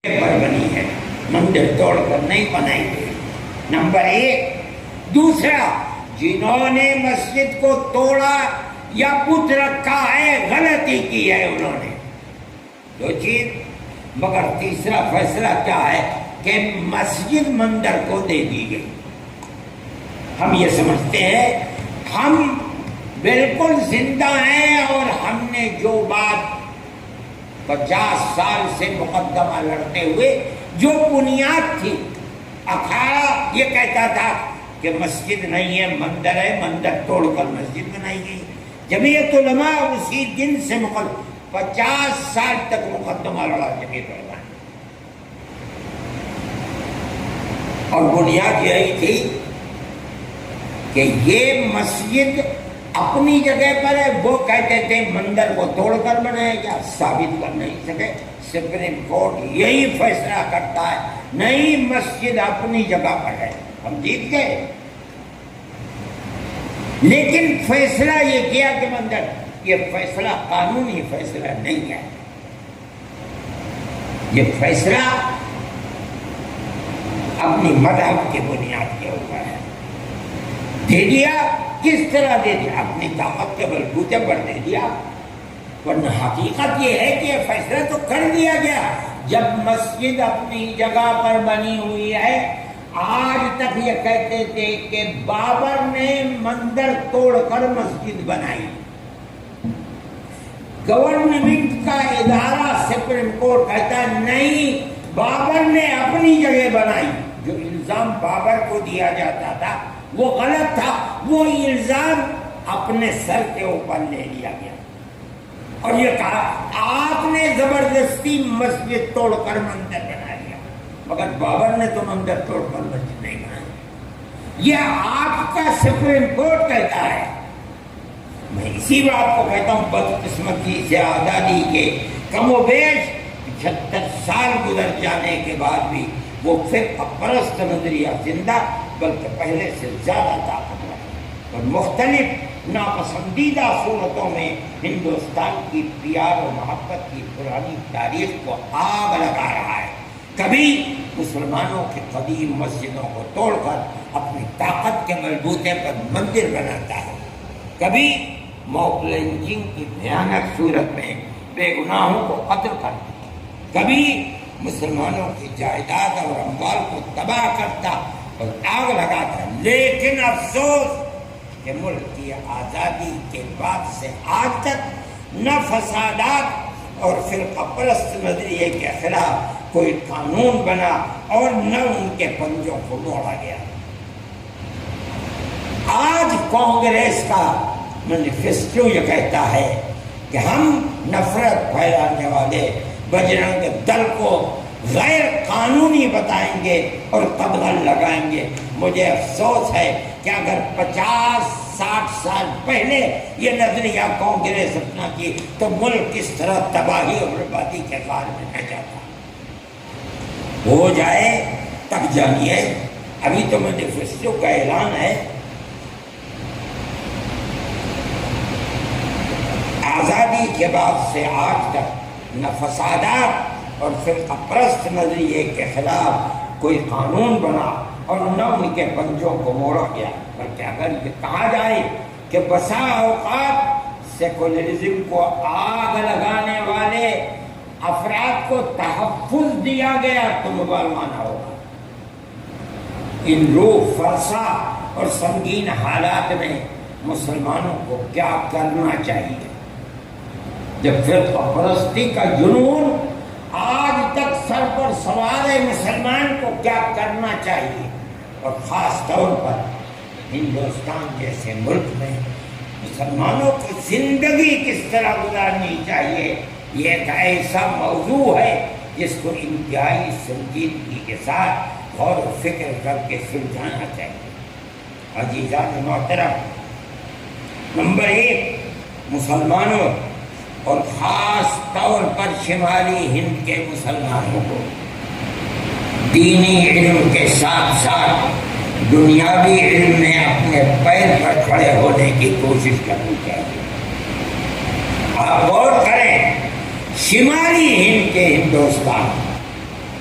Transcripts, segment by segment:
پر بنی ہے، مندر توڑ کر نہیں بنائی گئی، نمبر ایک۔ دوسرا، جنہوں نے مسجد کو توڑا یا بت رکھا ہے غلطی کی ہے انہوں نے، دو چیز۔ مگر تیسرا فیصلہ کیا ہے کہ مسجد مندر کو دے دی گئی۔ ہم یہ سمجھتے ہیں ہم بالکل زندہ ہیں اور ہم نے جو بات 50 سال سے مقدمہ لڑتے ہوئے جو بنیاد تھی، اکھاڑا یہ کہتا تھا کہ مسجد نہیں ہے مندر ہے، مندر توڑ کر مسجد بنائی گئی۔ جمعیت علماء اسی دن سے 50 سال تک مقدمہ لڑا جمعیت علماء، اور بنیاد یہی تھی کہ یہ مسجد اپنی جگہ پر ہے، وہ کہتے تھے مندر کو توڑ کر بنایا گیا، ثابت کر نہیں سکے۔ سپریم کورٹ یہی فیصلہ کرتا ہے نہیں، مسجد اپنی جگہ پر ہے، ہم جیت گئے۔ لیکن فیصلہ یہ کیا کہ مندر، یہ فیصلہ قانونی فیصلہ نہیں ہے، یہ فیصلہ اپنی مذہب کی بنیاد کے اوپر ہے۔ دے دیا، کس طرح دے دیا؟ اپنی طاقت کے بلبوتے پر دے دیا، ورنہ حقیقت یہ ہے کہ یہ فیصلہ تو کر دیا گیا۔ جب مسجد اپنی جگہ پر بنی ہوئی ہے، آج تک یہ کہتے تھے کہ بابر نے مندر توڑ کر مسجد بنائی، گورنمنٹ کا ادارہ سپریم کورٹ کہتا نہیں، بابر نے اپنی جگہ بنائی۔ جو الزام بابر کو دیا جاتا تھا وہ غلط تھا، وہ الزام اپنے سر کے اوپر لے لیا گیا اور یہ کہا آپ نے زبردستی مسجد توڑ کر مندر بنا لیا، مگر بابر نے تو مندر توڑ کر مسجد نہیں بنائی، یہ آپ کا سپریم کورٹ کہتا ہے۔ میں اسی بات کو کہتا ہوں، بدقسمتی سے آزادی کے کم و بیش 75 سال گزر جانے کے بعد بھی وہ فرقہ پرست نظریہ زندہ، بلکہ پہلے سے زیادہ طاقتور اور مختلف ناپسندیدہ صورتوں میں ہندوستان کی پیار و محبت کی پرانی تاریخ کو آگ لگا رہا ہے۔ کبھی مسلمانوں کی قدیم مسجدوں کو توڑ کر اپنی طاقت کے بلبوتے پر مندر بناتا ہے، کبھی موب لنچنگ کی بھیانک صورت میں بے گناہوں کو قتل کرتا، کبھی مسلمانوں کی جائیداد اور اموال کو تباہ کرتا اور آگ لگاتا۔ لیکن افسوس کہ ملک کی آزادی کے بعد سے آج تک نہ فسادات اور فرقہ پرست نظریے کے خلاف کوئی قانون بنا اور نہ ان کے پنجوں کو موڑا گیا۔ آج کانگریس کا مینیفیسٹو یہ کہتا ہے کہ ہم نفرت پھیلانے والے بجرنگ دل کو غیر قانونی بتائیں گے اور قدغن لگائیں گے۔ مجھے افسوس ہے کہ اگر 50-60 سال پہلے یہ نظریہ کانگریس اپنا کی تو ملک کس طرح تباہی اور بربادی کے غار میں نہ جاتا۔ ہو جائے تب جانیے، ابھی تو مینیفیسٹو کا اعلان ہے۔ آزادی کے بعد سے آج تک نہ فسادات اور فرقہ پرست نظریے کے خلاف کوئی قانون بنا اور نہ ان کے پنجوں کو موڑا گیا، بلکہ اگر یہ کہا جائے کہ بسا اوقات سیکولرزم کو آگ لگانے والے افراد کو تحفظ دیا گیا تو مبالغہ ہوگا۔ ان روح فرسا اور سنگین حالات میں مسلمانوں کو کیا کرنا چاہیے؟ جب فرقہ پرستی کا جنون آج تک سر پر سوار ہے، مسلمان کو کیا کرنا چاہیے؟ اور خاص طور پر ہندوستان جیسے ملک میں مسلمانوں کو زندگی کس طرح گزارنی چاہیے، یہ ایک ایسا موضوع ہے جس کو انتہائی سنجیدگی کے ساتھ غور و فکر کر کے سلجھانا چاہیے۔ عزیزان محترم، نمبر 1، مسلمانوں اور خاص طور پر شمالی ہند کے مسلمانوں کو دینی علم کے ساتھ ساتھ دنیاوی علم میں اپنے پیر پر کھڑے ہونے کی کوشش کرنی چاہیے۔ آپ غور کریں، شمالی ہند کے ہندوستان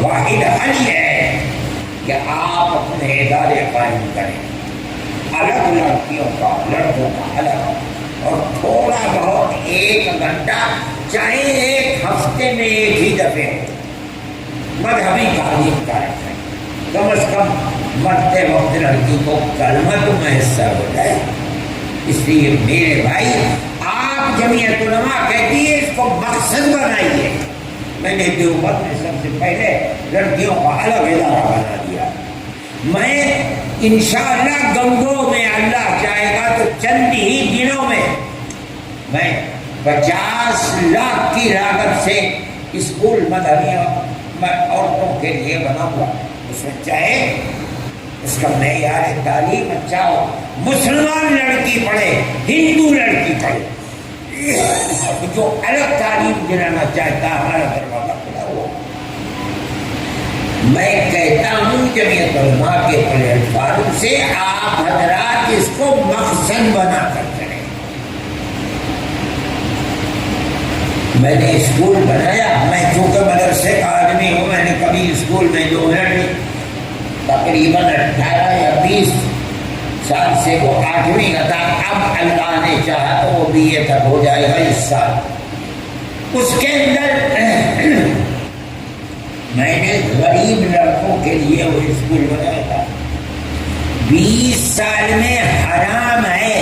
واحد حل یہ ہے کہ آپ اپنے ادارے قائم کریں، الگ لڑکیوں کا لڑکوں کا الگ، اور تھوڑا بہت 1 گھنٹہ چاہے 1 ہفتے میں 1 ہی دفعے ہو مذہبی تعلیم کا رکھیں، کم از کم مرتے وقت لڑکی کو کلمہ تو میسر ہو جائے۔ اس لیے میرے بھائی، آپ جمعیت علماء کہتی ہے اس کو مقصد بنائیے۔ میں نے دیوبند میں سب سے پہلے لڑکیوں کا الگ ادارہ بنا دیا۔ میں انشاءاللہ گنگو میں اللہ چاہے گا تو چند ہی دنوں میں 50 لاکھ کی لاگت سے اسکول مدنی عورتوں کے لیے بنا ہوا، اس میں چاہے اس کا معیار تعلیم اچھا ہو، مسلمان لڑکی پڑھے، ہندو لڑکی پڑھے، جو الگ تعلیم دلانا چاہتا ہے ہمارا دروازہ کھلا ہوا۔ میں کہتا ہوں جمعیت علماء کے پلیٹ فارم سے آپ حضرات اس کو مقصد بنا کر کریں۔ میں نے اسکول بنایا، میں چونکہ مدرسے کا آدمی ہوں، میں نے کبھی اسکول میں 2 منٹ تقریباً 18 یا 20 سال سے وہ 8ویں کا تھا، اب اللہ نے چاہا تو وہ BA تک ہو جائے گا اس سال۔ اس کے اندر میں نے غریب لڑکوں کے لیے وہ اسکول بنایا تھا۔ 20 سال میں حرام ہے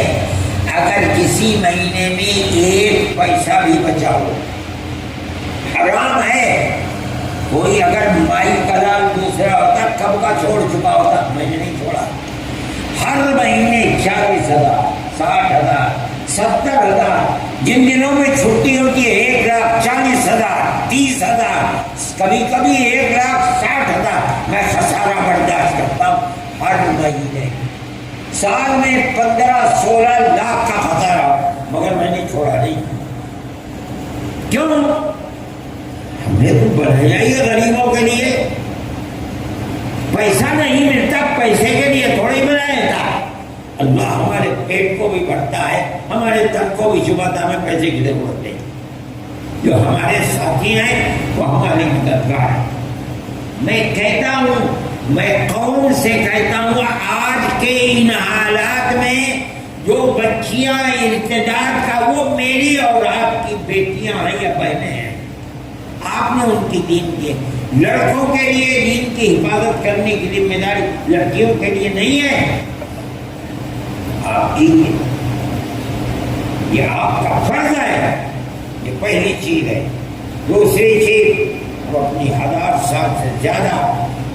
اگر کسی مہینے میں 1 پیسہ بھی بچا ہو، حرام ہے۔ کوئی اگر مائی کلام دوسرا ہوتا کب کا چھوڑ چکا ہوتا، میں نے نہیں چھوڑا۔ ہر مہینے 40,000 60,000 70,000، جن دنوں میں چھٹی ہوتی ہے 1,40,000 30,000، کبھی کبھی 1,60,000 میں خسارہ برداشت کرتا ہوں ہر مہینے۔ سال میں 15-16 لاکھ کا خسارہ، مگر میں نے چھوڑا نہیں۔ کیوں؟ ہم نے تو بنایا ہی غریبوں کے لیے، پیسہ نہیں ملتا پیسے کے لیے تھوڑی بنایا تھا۔ اللہ ہمارے پیٹ کو بھی بھرتا ہے، ہمارے تن کو بھی چباتا، ہمیں پیسے کی ضرورت نہیں۔ جو ہمارے ساتھی ہیں وہ ہمارے مددگار ہیں۔ میں کہتا ہوں، میں قوم سے کہتا ہوں، آج کے ان حالات میں جو بچیاں ارتداد کا، وہ میری اور آپ کی بیٹیاں ہیں یا بہنیں ہیں۔ آپ نے ان کی دین کی، لڑکوں کے لیے دین کی حفاظت کرنے کی ذمہ داری لڑکیوں کے لیے نہیں ہے، آپ کی، یہ آپ کا فرض ہے۔ یہ پہلی چیز ہے۔ دوسری چیز، وہ اپنی 1000 سال سے زیادہ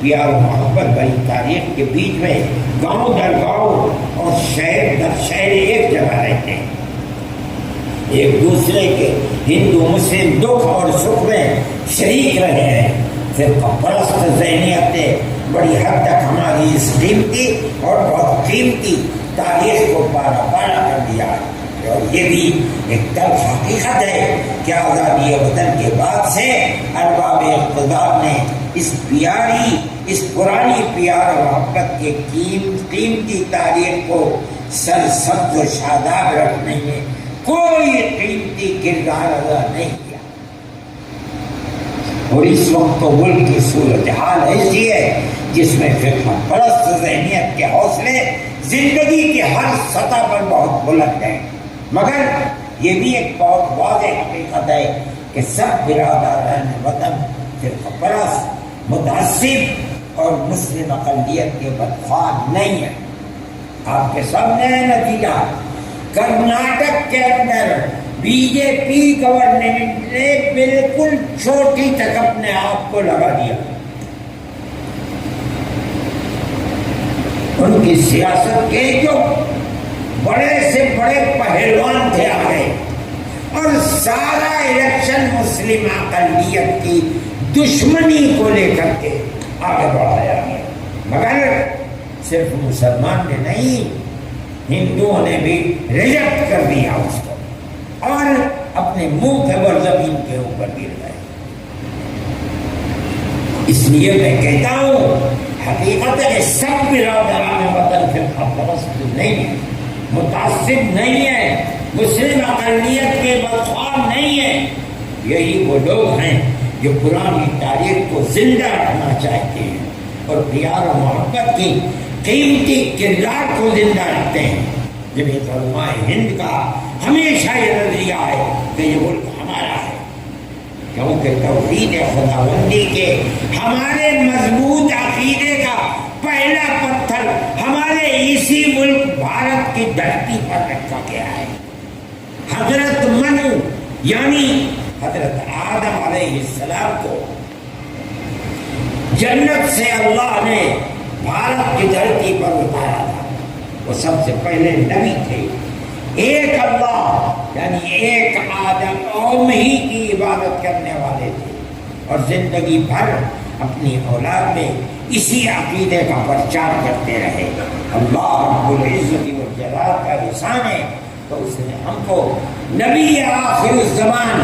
پیار و محبت بھری تاریخ کے بیچ میں گاؤں در گاؤں اور شہر در شہر ایک جگہ رہتے ہیں، ایک دوسرے کے ہندو مسلم دکھ اور سکھ میں شریک رہے ہیں۔ فرقہ پرست ذہنیت نے بڑی حد تک ہماری اس قیمتی اور بہت قیمتی تاریخ کو پارا کر دیا ہے، اور یہ بھی ایک تلخ حقیقت ہے کہ آزادی وطن کے بعد سے ارباب اقتدار نے اس پیاری، اس پرانی پیار و محبت کے قیمتی تاریخ کو سرسبز و شاداب رکھنے میں کوئی قیمتی کردار ادا نہیں کیا۔ اور اس وقت تو ملک کی صورتحال ایسی ہے جس میں فرقہ پرست ذہنیت کے حوصلے زندگی کی ہر سطح پر بہت بلند ہیں، مگر یہ بھی ایک بہت واضح حقیقت ہے کہ سب برادران وطن فرقہ پرست، متعصب اور مسلم اقلیت کے بدخواہ نہیں ہیں۔ آپ کے سامنے ہے نتیجہ۔ کرناٹک کے اندر BJP گورنمنٹ نے بالکل چھوٹی تک اپنے آپ کو لگا دیا۔ ان کی سیاست کے جو بڑے سے بڑے پہلوان تھے آ گئے، اور سارا الیکشن مسلم اقلیت کی دشمنی کو لے کر کے آگے بڑھایا گیا۔ مگر صرف مسلمان نے نہیں، ہندوؤں نے بھی ریجیکٹ کر دیا اس کو، اور اپنے منہ کے بر زمین کے اوپر گر گئے۔ اس لیے میں کہتا ہوں، حقیقت ہے کہ سب برادران وطن فرقہ پرست نہیں ہے، متعصب نہیں ہے، مسلم اقلیت کے بدخواہ نہیں ہے۔ یہی وہ لوگ ہیں جو پرانی تاریخ کو زندہ رکھنا چاہتے ہیں اور پیار و محبت کی قیمتی کردار کو زندہ رکھتے ہیں۔ جمعیت علماء ہند کا ہمیشہ یہ نظریہ ہے کہ یہ ملک ہمارا ہے، کیونکہ توحید خداوندی کے ہمارے مضبوط عقیدے کا پہلا پتھر ہمارے اسی ملک بھارت کی دھرتی پر رکھا گیا ہے۔ حضرت منو یعنی حضرت آدم علیہ السلام کو جنت سے اللہ نے بھارت کی دھرتی پر اتارا تھا۔ وہ سب سے پہلے نبی تھے۔ ایک اللہ یعنی ایک آدم قوم ہی کی عبادت کرنے والے تھے اور زندگی بھر اپنی اولاد میں اسی عقیدے کا پرچار کرتے رہے۔ اللہ رب العزت والجلال کا احسان ہے تو اس نے ہم کو نبی آخر الزمان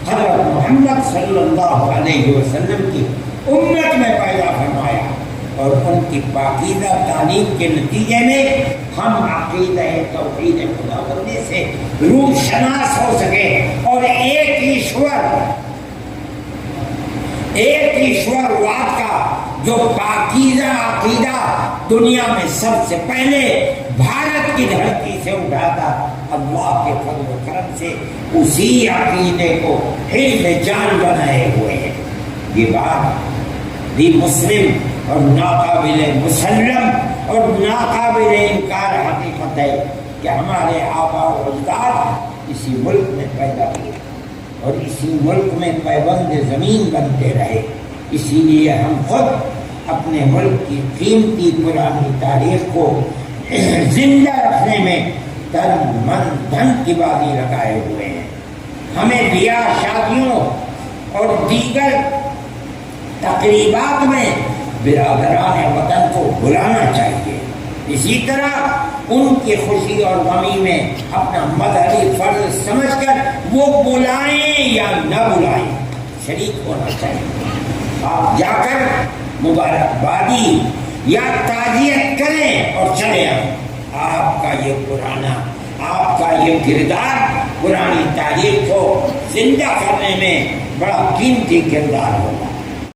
حضرت محمد صلی اللہ علیہ وسلم کی امت میں پیدا فرمایا، اور ان کی پاکیزہ تعلیم کے نتیجے میں ہم عقیدہ توحید خداوندی سے روح شناس ہو سکے اور ایک ایشور واد کا جو پاکیزہ عقیدہ دنیا میں سب سے پہلے بھارت کی دھرتی سے اٹھا تھا، اللہ کے فضل و کرم سے اسی عقیدے کو حلف جان بنائے ہوئے ہیں۔ یہ بات بھی مسلم اور ناقابل مسلم اور ناقابل انکار حقیقت ہے کہ ہمارے آبا و اجداد اسی ملک میں پیدا ہوئے اور اسی ملک میں پیوند زمین بنتے رہے۔ اسی لیے ہم خود اپنے ملک کی قیمتی پرانی تاریخ کو زندہ رکھنے میں تن من دھن کی بازی لگائے ہوئے ہیں۔ ہمیں بیاہ شادیوں اور دیگر تقریبات میں برادران وطن کو بلانا چاہیے، اسی طرح ان کی خوشی اور غمی میں اپنا مذہبی فرض سمجھ کر وہ بلائیں یا نہ بلائیں شریک ہونا چاہیے۔ آپ جا کر مبارکبادی یا تعزیت کریں اور چلے آئیں۔ آپ کا یہ کردار پرانی تاریخ کو زندہ کرنے میں بڑا قیمتی کردار ہوگا۔